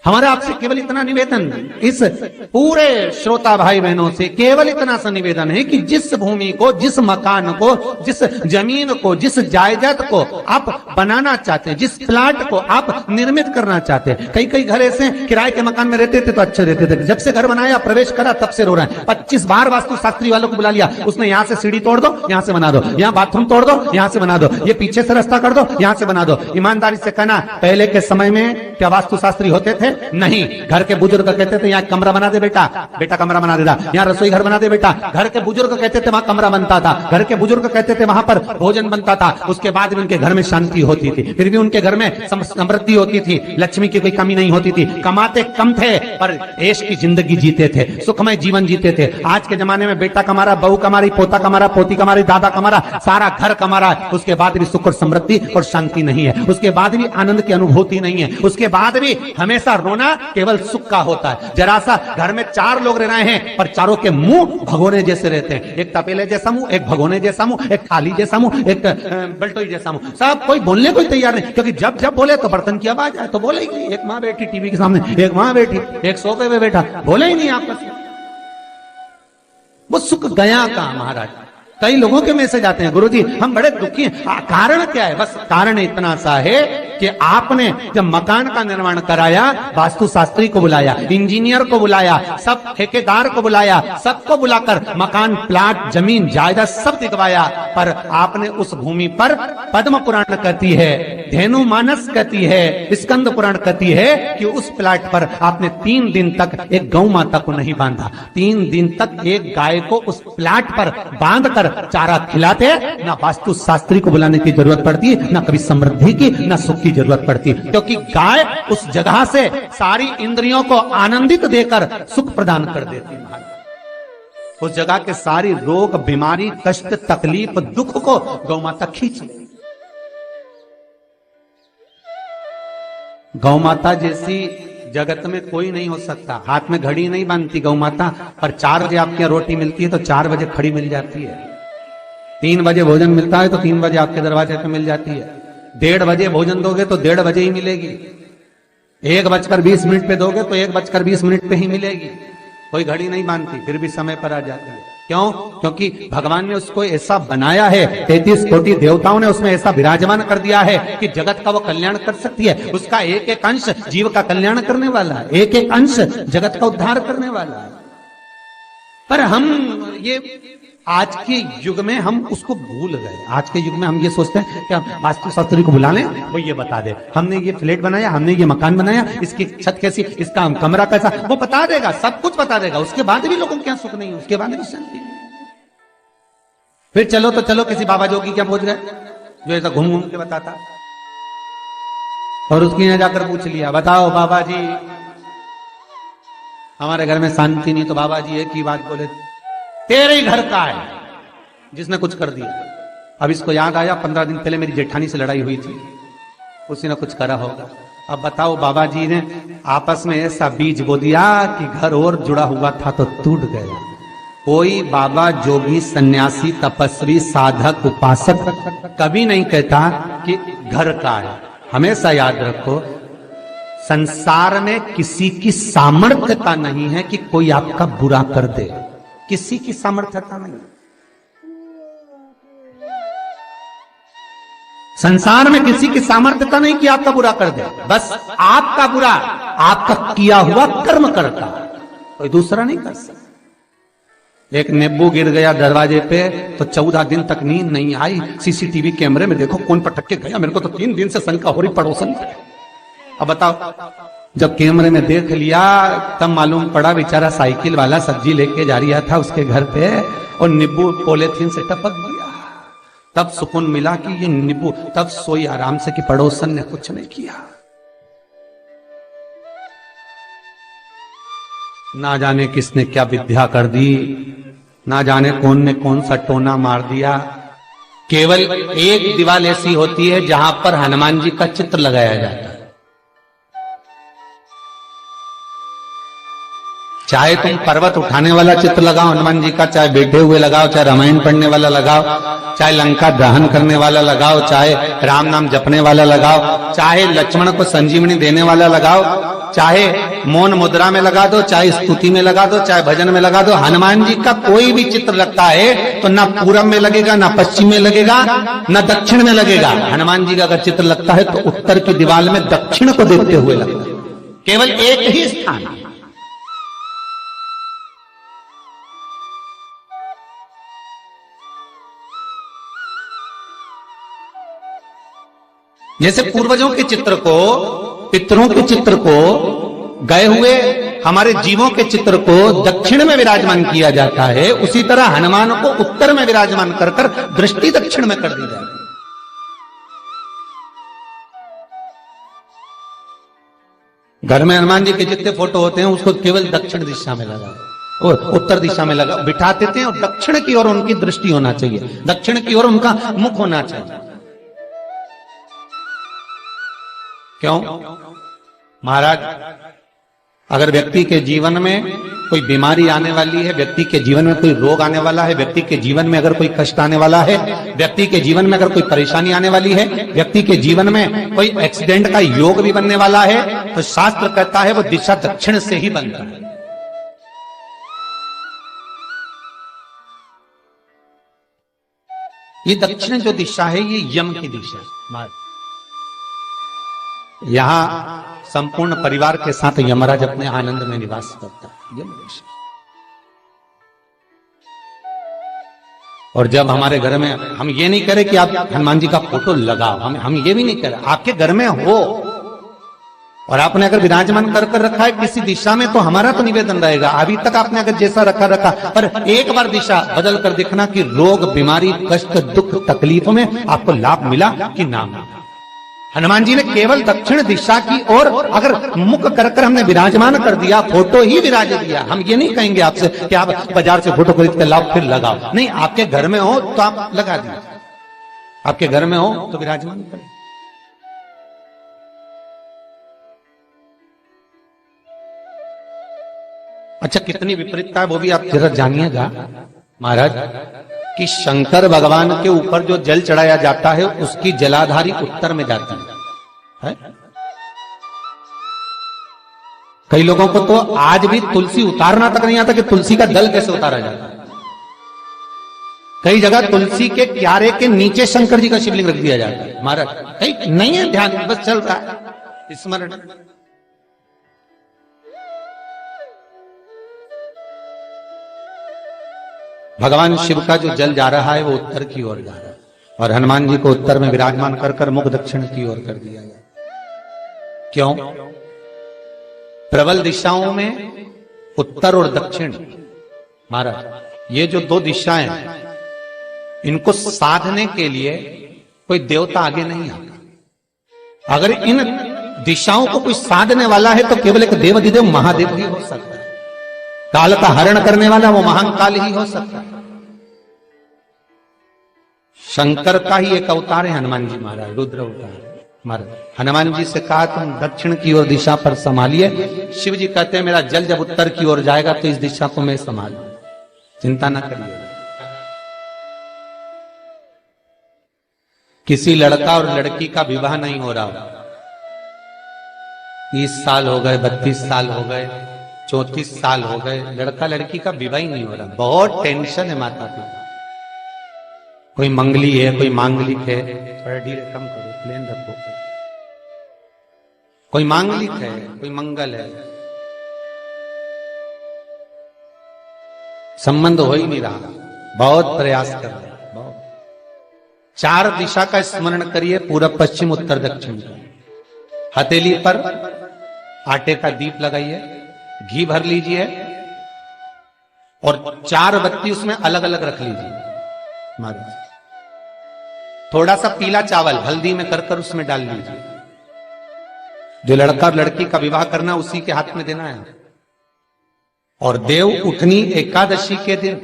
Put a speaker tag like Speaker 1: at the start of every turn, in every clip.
Speaker 1: हमारा आपसे केवल इतना निवेदन, इस पूरे श्रोता भाई बहनों से केवल इतना सा निवेदन है कि जिस भूमि को, जिस मकान को, जिस जमीन को, जिस जायदाद को आप बनाना चाहते हैं, जिस प्लाट को आप निर्मित करना चाहते हैं, कई कई घर ऐसे किराए के मकान में रहते थे तो अच्छे रहते थे, जब से घर बनाया प्रवेश करा तब से रो रहे हैं। 25 बार वास्तु शास्त्री वालों को बुला लिया, उसने यहां से सीढ़ी तोड़ दो, यहां से बना दो, यहां बाथरूम तोड़ दो, यहां से बना दो, ये पीछे से रास्ता कर दो, यहां से बना दो। ईमानदारी से कहना, पहले के समय में क्या वास्तु शास्त्री होते थे? नहीं। घर के बुजुर्ग कहते थे यहाँ कमरा बना दे बेटा, बेटा कमरा बना देता, यहाँ रसोई घर बना दे बेटा, घर के बुजुर्ग कहते थे वहां कमरा बनता था, घर के बुजुर्ग कहते थे वहां पर भोजन बनता था, उसके बाद भी उनके घर में शांति होती थी, फिर भी उनके घर में समृद्धि होती थी, लक्ष्मी की कोई कमी नहीं होती थी, कमाते कम थे पर ऐश की जिंदगी जीते थे, सुखमय जीवन जीते थे। आज के जमाने में बेटा कमारा, बहू कमारी, पोता कमारा, पोती कमारी, दादा कमारा, सारा घर कमारा, उसके बाद भी सुख और समृद्धि और शांति नहीं है, उसके बाद भी आनंद की अनुभूति नहीं है, उसके बाद भी हमेशा रोना केवल सुख का होता है। जरा सा घर में 4 लोग रह रहे हैं पर चारों के मुंह भगोने जैसे रहते हैं, एक तपेले जैसा मुंह, एक भगोने जैसा मुंह, एक थाली जैसा मुंह, एक बल्टोई जैसा मुंह, सब कोई बोलने को तैयार नहीं, क्योंकि जब जब बोले तो बर्तन की आवाज आए तो बोले ही नहीं। एक माँ बैठी टीवी के सामने, एक माँ बैठी, एक सोफे पे बैठा, बोले ही नहीं आपस में। वो सुख गया का महाराज। कई लोगों के मैसेज आते हैं, गुरुजी हम बड़े दुखी हैं, कारण क्या है? बस कारण इतना सा है कि आपने जब मकान का निर्माण कराया, वास्तु शास्त्री को बुलाया, इंजीनियर को बुलाया, सब ठेकेदार को बुलाया, सबको बुलाकर मकान, प्लाट, जमीन, जायदाद सब दिखवाया, पर आपने उस भूमि पर पद्म पुराण कहती है, धेनु मानस कहती है, स्कंद पुराण कहती है कि उस प्लाट पर आपने 3 दिन तक एक गौ माता को नहीं बांधा, 3 दिन तक एक गाय को उस प्लाट पर बांधकर चारा खिलाते, ना वास्तु शास्त्री को बुलाने की जरूरत पड़ती, ना कभी समृद्धि की, ना सुख की जरूरत पड़ती, क्योंकि गाय उस जगह से सारी इंद्रियों को आनंदित देकर सुख प्रदान कर देती है। उस जगह के सारी रोग, बीमारी, कष्ट, तकलीफ, दुख को गौ माता खींच ले। गौ माता जैसी जगत में कोई नहीं हो सकता। हाथ में घड़ी नहीं बांधती गौ माता, पर 4 बजे आपके यहाँ रोटी मिलती है तो 4 बजे खड़ी मिल जाती है, 3 बजे भोजन मिलता है तो 3 बजे आपके दरवाजे पे मिल जाती है, 1:30 बजे भोजन दोगे तो 1:30 बजे ही मिलेगी, 1:20 पे दोगे तो 1:20 पे ही मिलेगी। कोई घड़ी नहीं बांधती, फिर भी समय पर आ जाती है। क्यों? क्योंकि भगवान ने उसको ऐसा बनाया है, 33 कोटि देवताओं ने उसमें ऐसा विराजमान कर दिया है कि जगत का वो कल्याण कर सकती है। उसका एक एक अंश जीव का कल्याण करने वाला है, एक एक अंश जगत का उद्धार करने वाला है। पर हम ये आज के युग में हम उसको भूल गए। आज के युग में हम ये सोचते हैं कि हम वास्तु शास्त्री को बुला लें, वो ये बता दे, हमने ये फ्लैट बनाया, हमने ये मकान बनाया, इसकी छत कैसी, इसका कमरा कैसा, वो बता देगा, सब कुछ बता देगा। उसके बाद भी लोगों को क्या सुख नहीं, उसके बाद भी शांति नहीं। फिर चलो तो चलो किसी बाबा जोगी क्या पहुंच गए जो ऐसा घूम घूम के बताता, और उसकी यहाँ जाकर पूछ लिया, बताओ बाबा जी हमारे घर में शांति नहीं, तो बाबा जी एक ही बात बोले, तेरे ही घर का है जिसने कुछ कर दिया। अब इसको याद आया 15 दिन पहले मेरी जेठानी से लड़ाई हुई थी, उसी ने कुछ करा होगा। अब बताओ बाबा जी ने आपस में ऐसा बीज बो दिया कि घर और जुड़ा हुआ था तो टूट गया। कोई बाबा जोगी सन्यासी तपस्वी साधक उपासक कभी नहीं कहता कि घर का है। हमेशा याद रखो, संसार में किसी की सामर्थ्यता नहीं है कि कोई आपका बुरा कर दे, किसी की सामर्थ्यता नहीं। संसार में किसी की सामर्थ्यता नहीं कि आपका बुरा कर दे, बस आपका बुरा आपका किया हुआ कर्म करता, कोई दूसरा नहीं कर सकता। एक नींबू गिर गया दरवाजे पे तो 14 दिन तक नींद नहीं आई, सीसीटीवी कैमरे में देखो कौन पटक के गया, मेरे को तो 3 दिन से शंका हो रही पड़ोसन। अब बताओ, जब कैमरे में देख लिया तब मालूम पड़ा बेचारा साइकिल वाला सब्जी लेके जा रहा था उसके घर पे और नींबू पॉलिथीन से टपक गया। तब सुकून मिला कि ये नींबू, तब सोई आराम से कि पड़ोसन ने कुछ नहीं किया। ना जाने किसने क्या विद्या कर दी, ना जाने कौन ने कौन सा टोना मार दिया। केवल एक दीवार ऐसी होती है जहां पर हनुमान जी का चित्र लगाया जाता है। चाहे तुम पर्वत उठाने वाला चित्र लगाओ हनुमान जी का, चाहे बैठे हुए लगाओ, चाहे रामायण पढ़ने वाला लगाओ, चाहे लंका दहन करने वाला लगाओ, चाहे राम नाम जपने वाला लगाओ, चाहे लक्ष्मण को संजीवनी देने वाला लगाओ, चाहे मौन मुद्रा में लगा दो, चाहे स्तुति में लगा दो, चाहे भजन में लगा दो, हनुमान जी का कोई भी चित्र लगता है तो ना पूरब में लगेगा, ना पश्चिम में लगेगा, ना दक्षिण में लगेगा। हनुमान जी का अगर चित्र लगता है तो उत्तर की दीवार में दक्षिण को देखते हुए लगता है, केवल एक ही स्थान। जैसे पूर्वजों के चित्र को, पितरों के चित्र को, गए हुए हमारे जीवों के चित्र को दक्षिण में विराजमान किया जाता है, उसी तरह हनुमान को उत्तर में विराजमान कर कर दृष्टि दक्षिण में कर दी जाती है। घर में हनुमान जी के जितने फोटो होते हैं उसको केवल दक्षिण दिशा में लगा और उत्तर दिशा में लगा बिठा देते हैं, और दक्षिण की ओर उनकी दृष्टि होना चाहिए, दक्षिण की ओर उनका मुख होना चाहिए। क्यों महाराज? अगर व्यक्ति के जीवन में कोई बीमारी आने वाली है, व्यक्ति के जीवन में कोई रोग आने वाला है, व्यक्ति के जीवन में अगर कोई कष्ट आने वाला है, व्यक्ति के जीवन में अगर कोई परेशानी आने वाली है, व्यक्ति के जीवन में कोई एक्सीडेंट का योग भी बनने वाला है, तो शास्त्र कहता है वो दिशा दक्षिण से ही बनता है। ये दक्षिण जो दिशा है ये यम की दिशा है। यहां संपूर्ण परिवार के साथ यमराज अपने आनंद में निवास करता है। और जब हमारे घर में, हम ये नहीं करें कि आप हनुमान जी का फोटो लगाओ, हम ये भी नहीं करें, आपके घर में हो और आपने अगर विराजमान कर रखा है किसी दिशा में, तो हमारा तो निवेदन रहेगा, अभी तक आपने अगर जैसा रखा, पर एक बार दिशा बदल कर देखना कि रोग, बीमारी, कष्ट, दुख, तकलीफ में आपको लाभ मिला कि ना मिला। हनुमान जी ने केवल दक्षिण दिशा की ओर अगर मुख कर हमने विराजमान कर दिया, फोटो ही विराज दिया। हम ये नहीं कहेंगे आपसे कि आप बाजार से फोटो खरीद कर लाओ फिर लगाओ, नहीं, आपके घर में हो तो आप लगा दिए, आपके घर में हो तो विराजमान करें। अच्छा, कितनी विपरीतता है वो भी आप जरा जानिएगा महाराज, कि शंकर भगवान के ऊपर जो जल चढ़ाया जाता है उसकी जलाधारी उत्तर में जाती है? कई लोगों को तो आज भी तुलसी उतारना तक नहीं आता कि तुलसी का दल कैसे उतारा जाता है। कई जगह तुलसी के क्यारे के नीचे शंकर जी का शिवलिंग रख दिया जाता है महाराज, कहीं नहीं है ध्यान, बस चल रहा है स्मरण। भगवान शिव का जो जल जा रहा है वो उत्तर की ओर जा रहा है, और हनुमान जी को उत्तर में विराजमान कर मुख दक्षिण की ओर कर दिया गया। क्यों? प्रबल दिशाओं में उत्तर और दक्षिण महाराज, ये जो दो दिशाएं इनको साधने के लिए कोई देवता आगे नहीं आता। अगर इन दिशाओं को कोई साधने वाला है तो केवल एक देवाधिदेव महादेव ही हो सकता है। काल का हरण करने वाला वो महाकाल ही हो सकता है। शंकर का ही एक अवतार है हनुमान जी महाराज, रुद्र अवतार महाराज। हनुमान जी से कहा तुम दक्षिण की ओर दिशा पर संभालिए। शिव जी कहते हैं मेरा जल जब उत्तर की ओर जाएगा तो इस दिशा को मैं संभालू, चिंता ना करिए। किसी लड़का और लड़की का विवाह नहीं हो रहा, 30 साल हो गए, 32 साल हो गए, 34 साल हो गए, लड़का लड़की का विवाह ही नहीं हो रहा। बहुत टेंशन है माता पिता। कोई मंगली है, कोई मांगलिक है, थोड़ा धीरे कम करो, प्लेन रखो। कोई मांगलिक है, कोई मंगल है, संबंध हो ही नहीं रहा। बहुत प्रयास कर रहे हैं, बहुत। 4 दिशा का स्मरण करिए, पूरब पश्चिम उत्तर दक्षिण। हथेली पर आटे का दीप लगाइए, घी भर लीजिए और 4 बत्ती उसमें अलग अलग रख लीजिए महाराज। थोड़ा सा पीला चावल हल्दी में कर उसमें डाल लीजिए। जो लड़का और लड़की का विवाह करना उसी के हाथ में देना है। और देव उठनी एकादशी के दिन,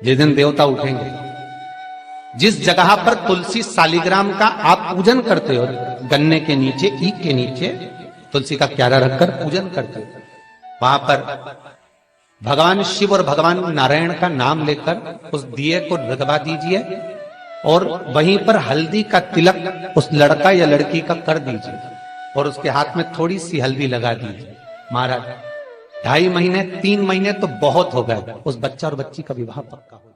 Speaker 1: जिस दिन देवता उठेंगे, जिस जगह पर तुलसी शालिग्राम का आप पूजन करते हो, गन्ने के नीचे, ईख के नीचे, तुलसी का क्यारा रखकर पूजन करते हैं। वहां पर भगवान शिव और भगवान नारायण का नाम लेकर उस दिए को लगवा दीजिए और वहीं पर हल्दी का तिलक उस लड़का या लड़की का कर दीजिए और उसके हाथ में थोड़ी सी हल्दी लगा दीजिए। महाराज 2.5 महीने 3 महीने तो बहुत हो गए, उस बच्चा और बच्ची का विवाह पक्का हो।